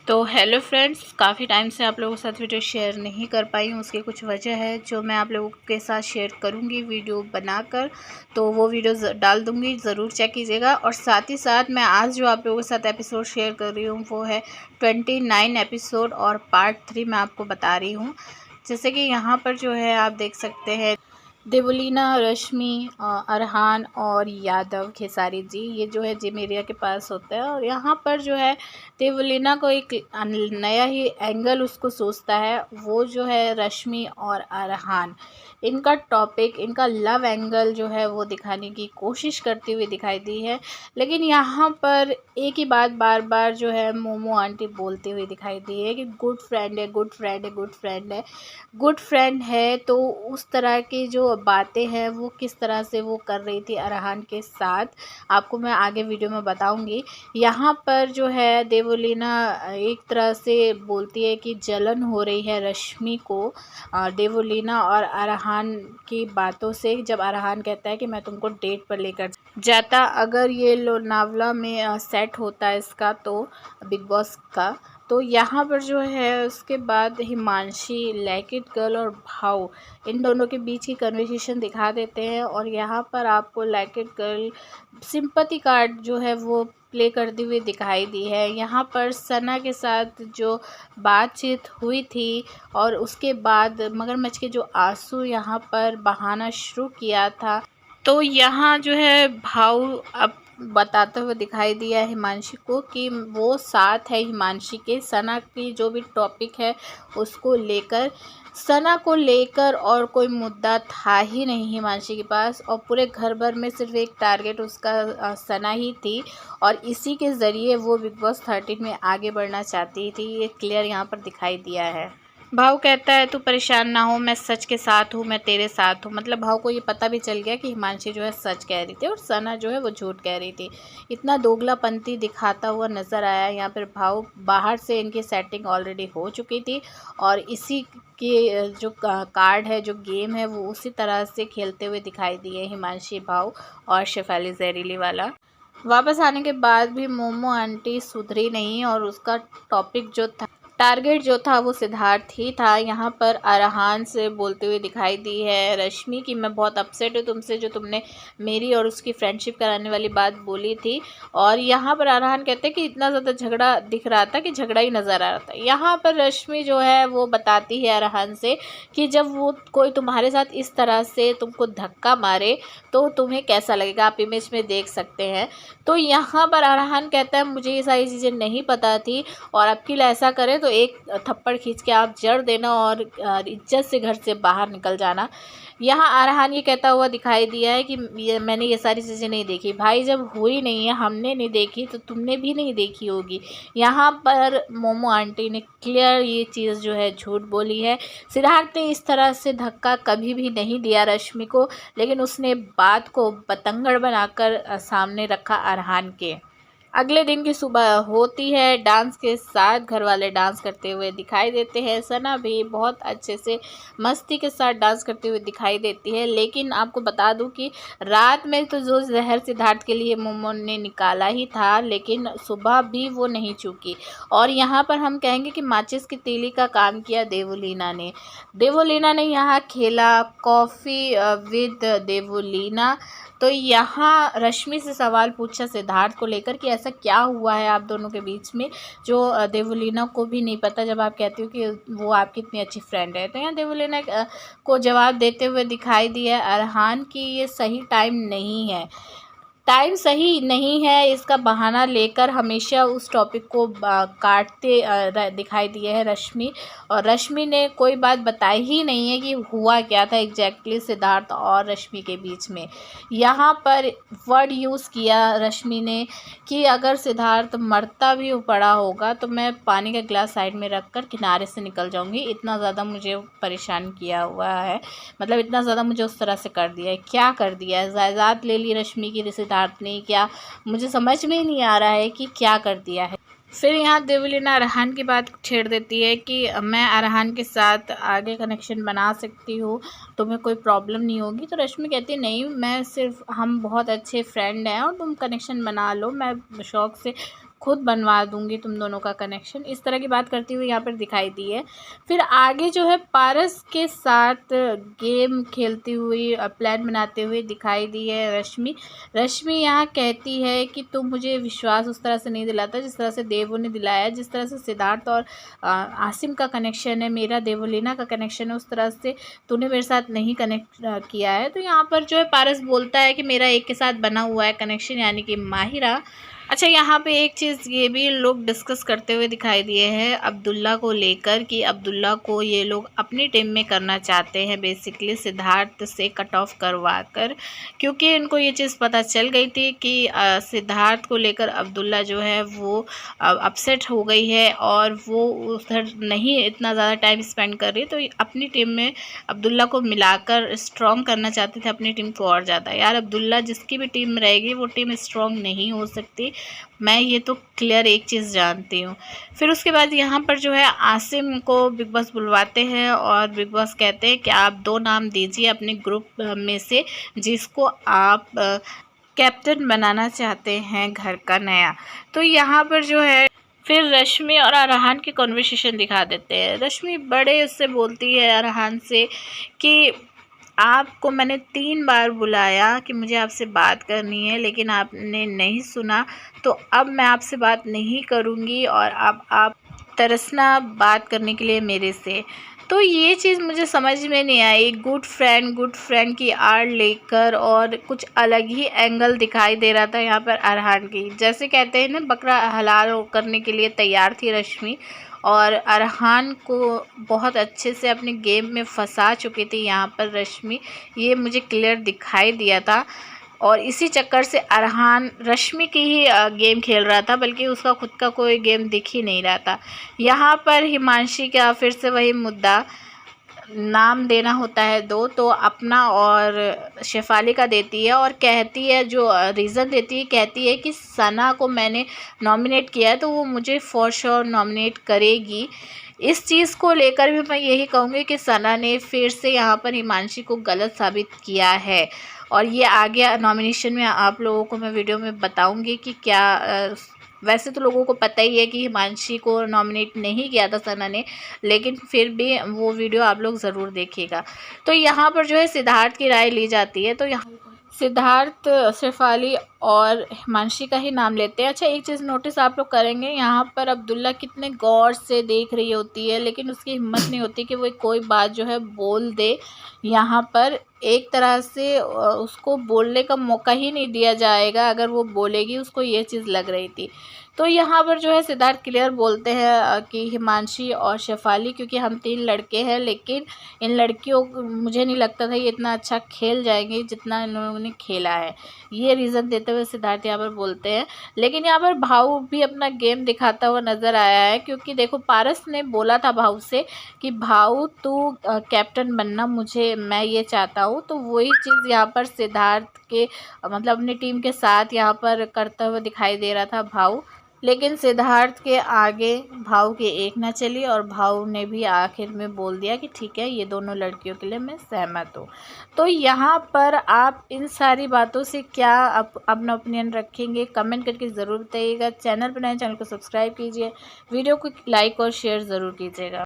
तो hello friends, काफ़ी time से आप लोगों के साथ वीडियो शेयर नहीं कर पाई हूँ। उसकी कुछ वजह है जो मैं आप लोगों के साथ शेयर करूँगी वीडियो बनाकर। तो वो वीडियो डाल दूँगी, ज़रूर चेक कीजिएगा। और साथ ही साथ मैं आज जो आप लोगों के साथ एपिसोड शेयर कर रही हूँ वो है 29 एपिसोड और पार्ट 3 मैं आपको बता रही हूँ। जैसे कि यहाँ पर जो है आप देख सकते हैं देवलीना, रश्मि, अरहान और यादव खेसारी जी, ये जो है जिम एरिया के पास होता है। और यहाँ पर जो है देवलीना को एक नया ही एंगल उसको सोचता है। वो जो है रश्मि और अरहान, इनका टॉपिक, इनका लव एंगल जो है वो दिखाने की कोशिश करती हुई दिखाई दी है। लेकिन यहाँ पर एक ही बात बार बार जो है मोमो आंटी बोलती हुई दिखाई दी है कि गुड फ्रेंड है, गुड फ्रेंड है, गुड फ्रेंड है, गुड फ्रेंड है। तो उस तरह की जो बातें हैं वो किस तरह से वो कर रही थी अरहान के साथ, आपको मैं आगे वीडियो में बताऊंगी। यहाँ पर जो है देवलीना एक तरह से बोलती है कि जलन हो रही है रश्मि को देवलीना और अरहान की बातों से। जब अरहान कहता है कि मैं तुमको डेट पर लेकर जाता अगर ये लोनावला में सेट होता है इसका, तो बिग बॉस का। तो यहाँ पर जो है उसके बाद हिमांशी, लाइक इट गर्ल और भाव, इन दोनों के बीच की कन्वर्सेशन दिखा देते हैं। और यहाँ पर आपको like it girl sympathy card जो है वो प्ले करती हुई दिखाई दी है। यहाँ पर सना के साथ जो बातचीत हुई थी और उसके बाद मगरमच्छ के जो आंसू यहाँ पर बहाना शुरू किया था, तो यहाँ जो है भाव अब बताते हुए दिखाई दिया हिमांशी को कि वो साथ है हिमांशी के, सना की जो भी टॉपिक है उसको लेकर। सना को लेकर और कोई मुद्दा था ही नहीं हिमांशी के पास, और पूरे घर भर में सिर्फ एक टारगेट उसका सना ही थी। और इसी के ज़रिए वो बिग बॉस 13 में आगे बढ़ना चाहती थी, ये क्लियर यहाँ पर दिखाई दिया है। भाव कहता है तू परेशान ना हो, मैं सच के साथ हूँ, मैं तेरे साथ हूँ। मतलब भाव को ये पता भी चल गया कि हिमांशी जो है सच कह रही थी और सना जो है वो झूठ कह रही थी। इतना दोगलापंती दिखाता हुआ नज़र आया यहाँ पर भाव। बाहर से इनकी सेटिंग ऑलरेडी हो चुकी थी और इसी के जो कार्ड है, जो गेम है, वो उसी तरह से खेलते हुए दिखाई दिए हिमांशी, भाव और शेफाली जहरीली वाला। वापस आने के बाद भी मोमो आंटी सुधरी नहीं और उसका टॉपिक जो था, टारगेट जो था वो सिद्धार्थ ही था। यहाँ पर अरहान से बोलते हुए दिखाई दी है रश्मि की मैं बहुत अपसेट हूँ तुमसे, जो तुमने मेरी और उसकी फ्रेंडशिप कराने वाली बात बोली थी। और यहाँ पर अरहान कहते हैं कि इतना ज़्यादा झगड़ा दिख रहा था कि झगड़ा ही नज़र आ रहा था। यहाँ पर रश्मि जो है वो बताती है अरहान से कि जब वो कोई तुम्हारे साथ इस तरह से तुमको धक्का मारे तो तुम्हें कैसा लगेगा, आप इमेज में देख सकते हैं। तो यहाँ पर अरहान कहता है मुझे ये सारी चीज़ें नहीं पता थी और अब की ऐसा करें तो एक थप्पड़ खींच के आप जड़ देना और इज्जत से घर से बाहर निकल जाना। यहाँ अरहान ये कहता हुआ दिखाई दिया है कि मैंने ये सारी चीज़ें नहीं देखी। भाई जब हुई नहीं है, हमने नहीं देखी, तो तुमने भी नहीं देखी होगी। यहाँ पर मोमो आंटी ने क्लियर ये चीज़ जो है झूठ बोली है। सिद्धार्थ ने इस तरह से धक्का कभी भी नहीं दिया रश्मि को, लेकिन उसने बात को बतंगड़ बनाकर सामने रखा अरहान के। अगले दिन की सुबह होती है, डांस के साथ घर वाले डांस करते हुए दिखाई देते हैं। सना भी बहुत अच्छे से मस्ती के साथ डांस करते हुए दिखाई देती है। लेकिन आपको बता दूं कि रात में तो जो जहर सिद्धार्थ के लिए मोमो ने निकाला ही था, लेकिन सुबह भी वो नहीं चूकी। और यहाँ पर हम कहेंगे कि माचिस की तीली का काम किया देवलीना ने। देवलीना ने यहाँ खेला कॉफ़ी विद देवलीना। तो यहाँ रश्मि से सवाल पूछा सिद्धार्थ को लेकर कि ऐसा क्या हुआ है आप दोनों के बीच में जो देवलीना को भी नहीं पता, जब आप कहती हो कि वो आपकी इतनी अच्छी फ्रेंड है। तो यहाँ देवलीना को जवाब देते हुए दिखाई दिया अरहान की ये सही टाइम नहीं है, टाइम सही नहीं है, इसका बहाना लेकर हमेशा उस टॉपिक को काटते दिखाई दिए है रश्मि। और रश्मि ने कोई बात बताई ही नहीं है कि हुआ क्या था एग्जैक्टली सिद्धार्थ और रश्मि के बीच में। यहाँ पर वर्ड यूज़ किया रश्मि ने कि अगर सिद्धार्थ मरता भी पड़ा होगा तो मैं पानी का गिलास साइड में रख कर किनारे से निकल जाऊँगी। इतना ज़्यादा मुझे परेशान किया हुआ है, मतलब इतना ज़्यादा मुझे उस तरह से कर दिया है। क्या कर दिया है, जायदाद ले ली रश्मि की सिद्धार्थ ने, क्या मुझे समझ में ही नहीं आ रहा है कि क्या कर दिया है। फिर यहाँ देवलीना अरहान की बात छेड़ देती है कि मैं अरहान के साथ आगे कनेक्शन बना सकती हूँ, तुम्हें कोई प्रॉब्लम नहीं होगी। तो रश्मि कहती है नहीं, मैं सिर्फ, हम बहुत अच्छे फ्रेंड हैं और तुम कनेक्शन बना लो, मैं शौक़ से खुद बनवा दूंगी तुम दोनों का कनेक्शन, इस तरह की बात करती हुई यहाँ पर दिखाई दी है। फिर आगे जो है पारस के साथ गेम खेलती हुई प्लान बनाते हुए दिखाई दी है रश्मि। रश्मि यहाँ कहती है कि तुम मुझे विश्वास उस तरह से नहीं दिलाता जिस तरह से देवो ने दिलाया, जिस तरह से सिद्धार्थ और आसिम का कनेक्शन है, मेरा देवोलीना का कनेक्शन है, उस तरह से तूने मेरे साथ नहीं कनेक्ट किया है। तो यहाँ पर जो है पारस बोलता है कि मेरा एक के साथ बना हुआ है कनेक्शन, यानी कि माहिरा। अच्छा, यहाँ पे एक चीज़ ये भी लोग डिस्कस करते हुए दिखाई दिए हैं अब्दुल्ला को लेकर कि अब्दुल्ला को ये लोग अपनी टीम में करना चाहते हैं बेसिकली सिद्धार्थ से कट ऑफ करवा कर, क्योंकि इनको ये चीज़ पता चल गई थी कि सिद्धार्थ को लेकर अब्दुल्ला जो है वो अपसेट हो गई है और वो उधर नहीं इतना ज़्यादा टाइम स्पेंड कर रही, तो अपनी टीम में अब्दुल्ला को मिलाकर स्ट्रॉन्ग करना चाहते थे अपनी टीम को और ज़्यादा। यार अब्दुल्ला जिसकी भी टीम में रहेगी वो टीम स्ट्रॉन्ग नहीं हो सकती, मैं ये तो क्लियर एक चीज़ जानती हूँ। फिर उसके बाद यहाँ पर जो है आसिम को बिग बॉस बुलवाते हैं और बिग बॉस कहते हैं कि आप 2 नाम दीजिए अपने ग्रुप में से जिसको आप कैप्टन बनाना चाहते हैं घर का नया। तो यहाँ पर जो है फिर रश्मि और अरहान की कॉन्वर्सेशन दिखा देते हैं। रश्मि बड़े उससे बोलती है अरहान से कि आपको मैंने 3 बार बुलाया कि मुझे आपसे बात करनी है, लेकिन आपने नहीं सुना, तो अब मैं आपसे बात नहीं करूँगी और अब आप तरसना बात करने के लिए मेरे से। तो ये चीज़ मुझे समझ में नहीं आई। गुड फ्रेंड की आड़ लेकर और कुछ अलग ही एंगल दिखाई दे रहा था यहाँ पर अरहान की। जैसे कहते हैं ना, बकरा हलाल करने के लिए तैयार थी रश्मि और अरहान को बहुत अच्छे से अपने गेम में फंसा चुकी थी यहाँ पर रश्मि, ये मुझे क्लियर दिखाई दिया था। और इसी चक्कर से अरहान रश्मि की ही गेम खेल रहा था, बल्कि उसका खुद का कोई गेम दिख ही नहीं रहा था। यहाँ पर हिमांशी का फिर से वही मुद्दा, नाम देना होता है 2, तो अपना और शेफाली का देती है और कहती है, जो रीज़न देती है, कहती है कि सना को मैंने नॉमिनेट किया है तो वो मुझे फॉर श्योर नॉमिनेट करेगी। इस चीज़ को लेकर भी मैं यही कहूँगी कि सना ने फिर से यहाँ पर हिमांशी को गलत साबित किया है और ये आगे नॉमिनेशन में आप लोगों को मैं वीडियो में बताऊँगी कि क्या वैसे तो लोगों को पता ही है कि हिमांशी को नॉमिनेट नहीं किया था सना ने, लेकिन फिर भी वो वीडियो आप लोग ज़रूर देखिएगा। तो यहाँ पर जो है सिद्धार्थ की राय ली जाती है, तो यहाँ सिद्धार्थ, शेफाली और हिमांशी का ही नाम लेते हैं। अच्छा, एक चीज़ नोटिस आप लोग करेंगे, यहाँ पर अब्दुल्ला कितने गौर से देख रही होती है, लेकिन उसकी हिम्मत नहीं होती कि वो कोई बात जो है बोल दे। यहाँ पर एक तरह से उसको बोलने का मौका ही नहीं दिया जाएगा, अगर वो बोलेगी उसको ये चीज़ लग रही थी। तो यहाँ पर जो है सिद्धार्थ क्लियर बोलते हैं कि हिमांशी और शेफाली, क्योंकि हम 3 लड़के हैं, लेकिन इन लड़कियों को मुझे नहीं लगता था ये इतना अच्छा खेल जाएंगे जितना इन लोगों ने खेला है, ये रीज़न देते हुए सिद्धार्थ यहाँ पर बोलते हैं। लेकिन यहाँ पर भाऊ भी अपना गेम दिखाता हुआ नज़र आया है, क्योंकि देखो पारस ने बोला था भाऊ से कि भाऊ तू कैप्टन बनना, मैं ये चाहता हूँ। तो वही चीज़ यहाँ पर सिद्धार्थ के मतलब अपनी टीम के साथ यहाँ पर करता हुआ दिखाई दे रहा था भाऊ, लेकिन सिद्धार्थ के आगे भाऊ की एक न चली और भाऊ ने भी आखिर में बोल दिया कि ठीक है, ये दोनों लड़कियों के लिए मैं सहमत हूँ। तो यहाँ पर आप इन सारी बातों से क्या अपना ओपिनियन रखेंगे, कमेंट करके ज़रूर बताइएगा। चैनल पर नए, चैनल को सब्सक्राइब कीजिए, वीडियो को लाइक और शेयर ज़रूर कीजिएगा।